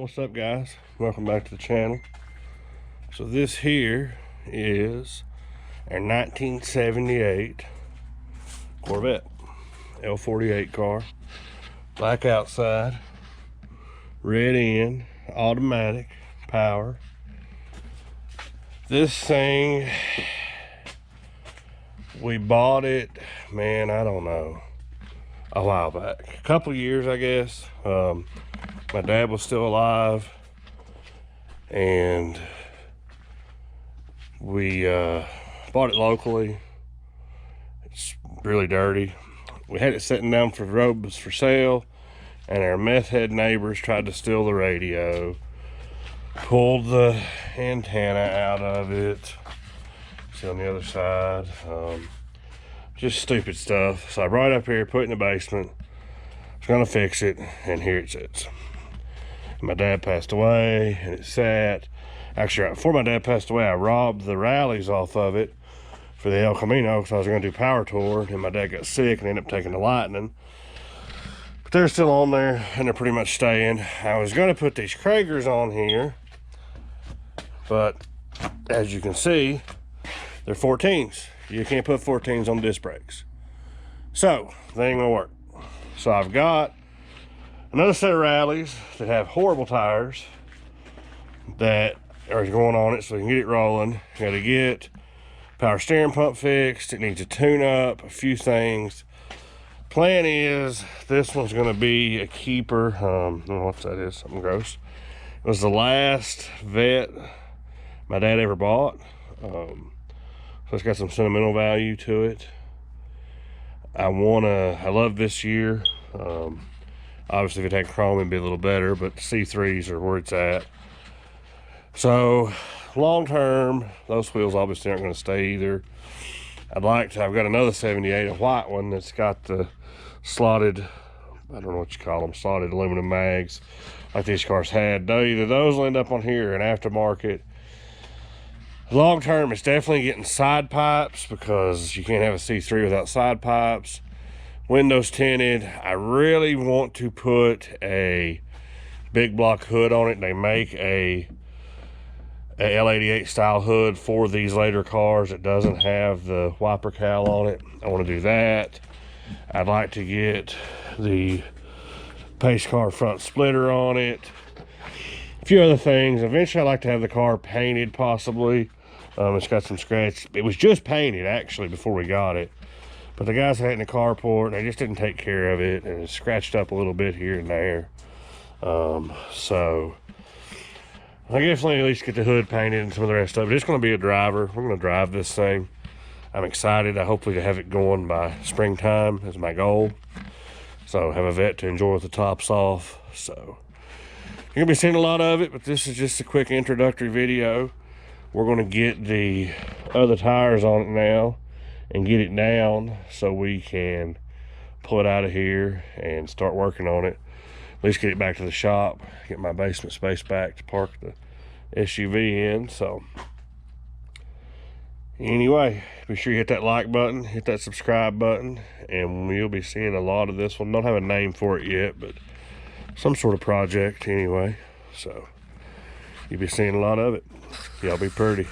What's up, guys? Welcome back to the channel. So this here is our 1978 Corvette L48 car. Black outside, red in, automatic, power. This thing, we bought it, man, I don't know, a while back. A couple years, I guess. My dad was still alive, and we bought it locally. It's really dirty. We had it sitting down for roads for sale, and our meth head neighbors tried to steal the radio, pulled the antenna out of it. See on the other side, just stupid stuff. So I brought it up here, put it in the basement. I was gonna fix it, and here it sits. My dad passed away, and it sat. Actually, right before my dad passed away, I robbed the rallies off of it for the El Camino, because I was going to do power tour, and my dad got sick and ended up taking the Lightning. But they're still on there, and they're pretty much staying. I was going to put these Kragers on here, but as you can see, they're 14s. You can't put 14s on disc brakes. So, they ain't gonna work. So I've got another set of rallies that have horrible tires that are going on it so we can get it rolling. Got to get power steering pump fixed. It needs a tune up, a few things. Plan is this one's going to be a keeper. I don't know what that is, something gross. It was the last Vet my dad ever bought. So it's got some sentimental value to it. I love this year. Obviously, if it had chrome, it'd be a little better, but C3s are where it's at. So, long term, those wheels obviously aren't going to stay either. I've got another 78, a white one that's got the slotted, I don't know what you call them, slotted aluminum mags, like these cars had. Either those will end up on here or an aftermarket. Long term, it's definitely getting side pipes, because you can't have a C3 without side pipes. Windows tinted. I really want to put a big block hood on it. They make a L88 style hood for these later cars. It doesn't have the wiper cowl on it. I want to do that. I'd like to get the pace car front splitter on it. A few other things. Eventually, I'd like to have the car painted, possibly. It's got some scratch. It was just painted, actually, before we got it. But the guys had it in the carport, and they just didn't take care of it, and it scratched up a little bit here and there. So I definitely at least get the hood painted and some of the rest of it. It's going to be a driver. We're going to drive this thing. I'm excited. I hopefully to have it going by springtime is my goal. So have a Vet to enjoy with the tops off. So you're going to be seeing a lot of it, but this is just a quick introductory video. We're going to get the other tires on it now and get it down so we can pull it out of here and start working on it. At least get it back to the shop, get my basement space back to park the SUV in. So anyway, be sure you hit that like button, hit that subscribe button, and you'll be seeing a lot of this one. Don't have a name for it yet, but some sort of project anyway. So you'll be seeing a lot of it. Y'all be pretty.